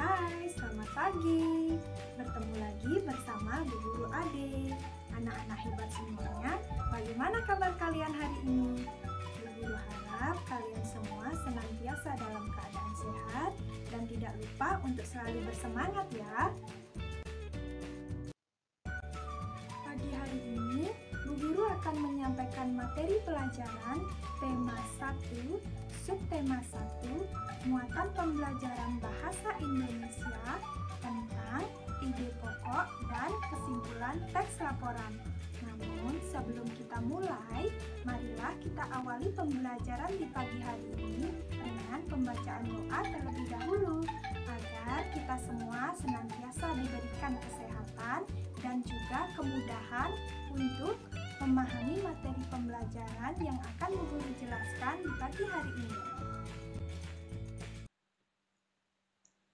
Hai, selamat pagi. Bertemu lagi bersama Bu Guru Ade. Anak-anak hebat semuanya, bagaimana kabar kalian hari ini? Bu Guru harap kalian semua senantiasa dalam keadaan sehat dan tidak lupa untuk selalu bersemangat ya. Pagi hari ini, Bu Guru akan menyampaikan materi pelajaran tema 1, subtema 1, muatan pembelajaran bahasa Indonesia tentang ide pokok dan kesimpulan teks laporan. Namun, sebelum kita mulai, marilah kita awali pembelajaran di pagi hari ini dengan pembacaan doa terlebih dahulu, agar kita semua senantiasa diberikan kesehatan dan juga kemudahan untuk memahami materi pembelajaran yang akan Bu Guru jelaskan di pagi hari ini.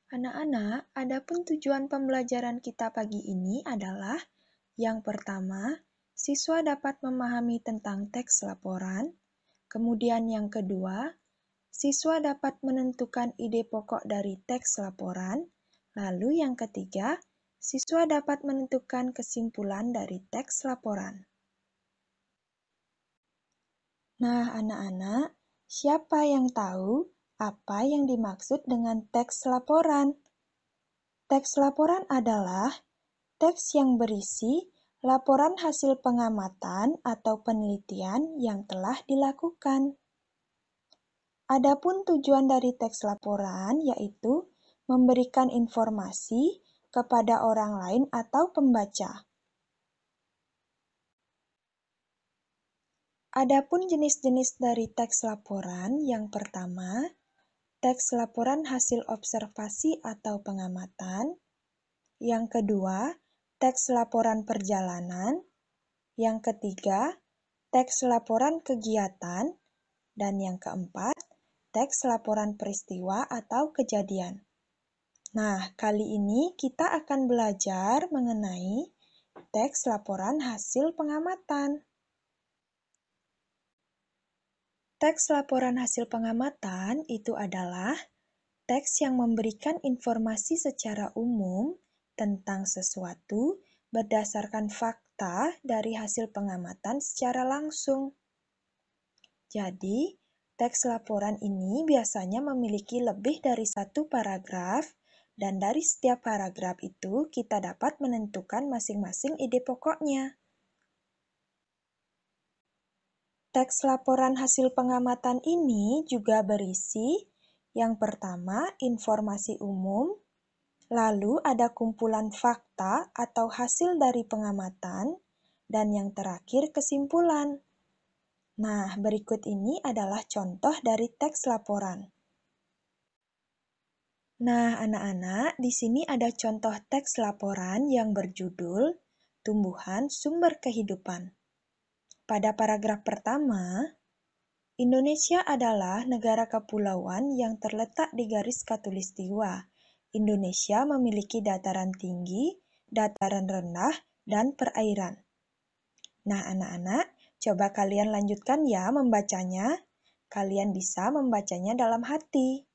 Anak-anak, adapun tujuan pembelajaran kita pagi ini adalah yang pertama, siswa dapat memahami tentang teks laporan. Kemudian yang kedua, siswa dapat menentukan ide pokok dari teks laporan. Lalu yang ketiga, siswa dapat menentukan kesimpulan dari teks laporan. Nah, anak-anak, siapa yang tahu apa yang dimaksud dengan teks laporan? Teks laporan adalah teks yang berisi laporan hasil pengamatan atau penelitian yang telah dilakukan. Adapun tujuan dari teks laporan yaitu memberikan informasi kepada orang lain atau pembaca. Adapun jenis-jenis dari teks laporan, yang pertama, teks laporan hasil observasi atau pengamatan. Yang kedua, teks laporan perjalanan. Yang ketiga, teks laporan kegiatan. Dan yang keempat, teks laporan peristiwa atau kejadian. Nah, kali ini kita akan belajar mengenai teks laporan hasil pengamatan. Teks laporan hasil pengamatan itu adalah teks yang memberikan informasi secara umum tentang sesuatu berdasarkan fakta dari hasil pengamatan secara langsung. Jadi, teks laporan ini biasanya memiliki lebih dari satu paragraf, dan dari setiap paragraf itu kita dapat menentukan masing-masing ide pokoknya. Teks laporan hasil pengamatan ini juga berisi yang pertama, informasi umum, lalu ada kumpulan fakta atau hasil dari pengamatan, dan yang terakhir kesimpulan. Nah, berikut ini adalah contoh dari teks laporan. Nah, anak-anak, di sini ada contoh teks laporan yang berjudul Tumbuhan Sumber Kehidupan. Pada paragraf pertama, Indonesia adalah negara kepulauan yang terletak di garis khatulistiwa. Indonesia memiliki dataran tinggi, dataran rendah, dan perairan. Nah, anak-anak, coba kalian lanjutkan ya membacanya. Kalian bisa membacanya dalam hati.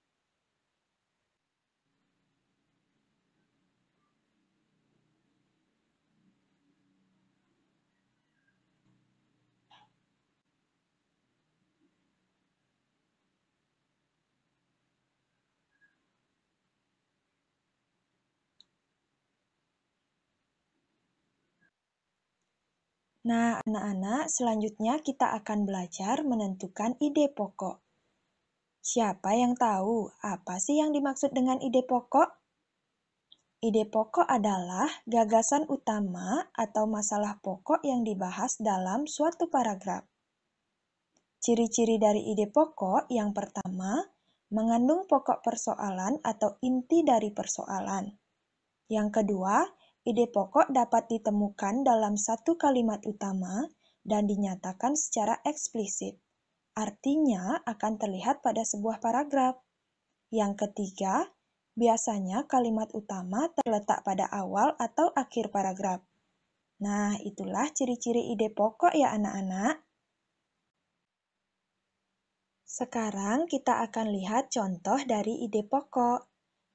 Nah, anak-anak, selanjutnya kita akan belajar menentukan ide pokok. Siapa yang tahu apa sih yang dimaksud dengan ide pokok? Ide pokok adalah gagasan utama atau masalah pokok yang dibahas dalam suatu paragraf. Ciri-ciri dari ide pokok yang pertama, mengandung pokok persoalan atau inti dari persoalan. Yang kedua, ide pokok dapat ditemukan dalam satu kalimat utama dan dinyatakan secara eksplisit. Artinya akan terlihat pada sebuah paragraf. Yang ketiga, biasanya kalimat utama terletak pada awal atau akhir paragraf. Nah, itulah ciri-ciri ide pokok ya anak-anak. Sekarang kita akan lihat contoh dari ide pokok.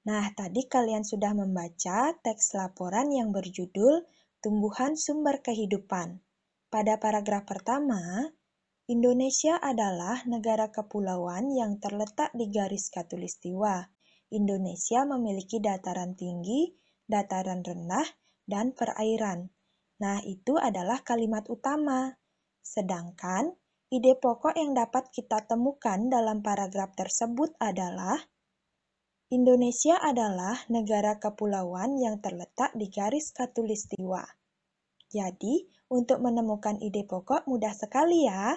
Nah, tadi kalian sudah membaca teks laporan yang berjudul Tumbuhan Sumber Kehidupan. Pada paragraf pertama, Indonesia adalah negara kepulauan yang terletak di garis khatulistiwa. Indonesia memiliki dataran tinggi, dataran rendah, dan perairan. Nah, itu adalah kalimat utama. Sedangkan, ide pokok yang dapat kita temukan dalam paragraf tersebut adalah Indonesia adalah negara kepulauan yang terletak di garis khatulistiwa. Jadi, untuk menemukan ide pokok mudah sekali ya.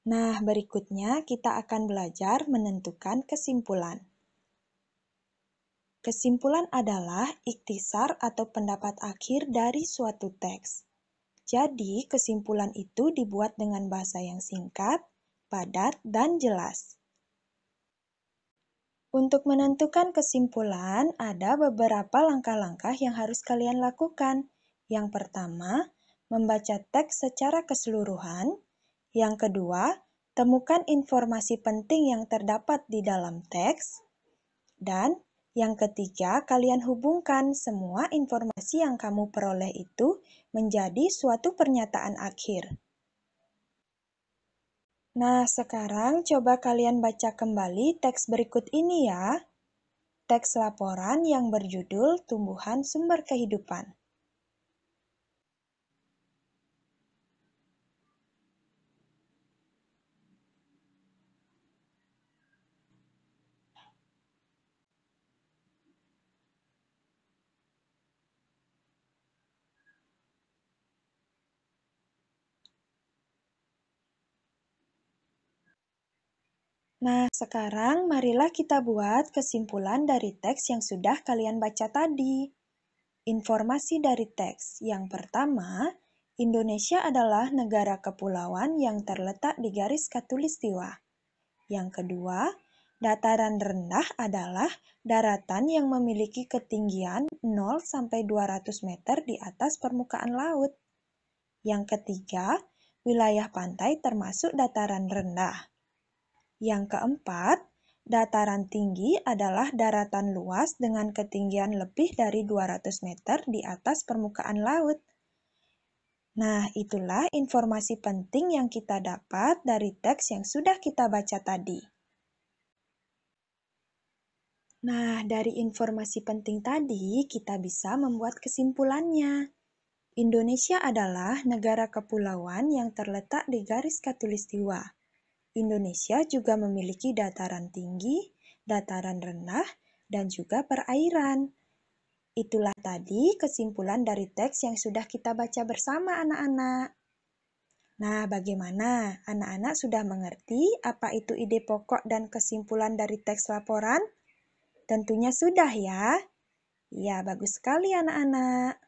Nah, berikutnya kita akan belajar menentukan kesimpulan. Kesimpulan adalah ikhtisar atau pendapat akhir dari suatu teks. Jadi, kesimpulan itu dibuat dengan bahasa yang singkat, padat, dan jelas. Untuk menentukan kesimpulan, ada beberapa langkah-langkah yang harus kalian lakukan. Yang pertama, membaca teks secara keseluruhan. Yang kedua, temukan informasi penting yang terdapat di dalam teks. Dan yang ketiga, kalian hubungkan semua informasi yang kamu peroleh itu menjadi suatu pernyataan akhir. Nah, sekarang coba kalian baca kembali teks berikut ini ya. Teks laporan yang berjudul Tumbuhan Sumber Kehidupan. Nah, sekarang marilah kita buat kesimpulan dari teks yang sudah kalian baca tadi. Informasi dari teks. Yang pertama, Indonesia adalah negara kepulauan yang terletak di garis khatulistiwa. Yang kedua, dataran rendah adalah daratan yang memiliki ketinggian 0 sampai 200 meter di atas permukaan laut. Yang ketiga, wilayah pantai termasuk dataran rendah. Yang keempat, dataran tinggi adalah daratan luas dengan ketinggian lebih dari 200 meter di atas permukaan laut. Nah, itulah informasi penting yang kita dapat dari teks yang sudah kita baca tadi. Nah, dari informasi penting tadi, kita bisa membuat kesimpulannya. Indonesia adalah negara kepulauan yang terletak di garis khatulistiwa. Indonesia juga memiliki dataran tinggi, dataran rendah, dan juga perairan. Itulah tadi kesimpulan dari teks yang sudah kita baca bersama anak-anak. Nah, bagaimana? Anak-anak sudah mengerti apa itu ide pokok dan kesimpulan dari teks laporan? Tentunya sudah ya. Ya, bagus sekali anak-anak.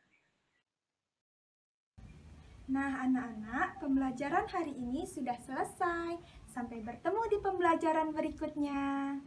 Nah, anak-anak, pembelajaran hari ini sudah selesai. Sampai bertemu di pembelajaran berikutnya.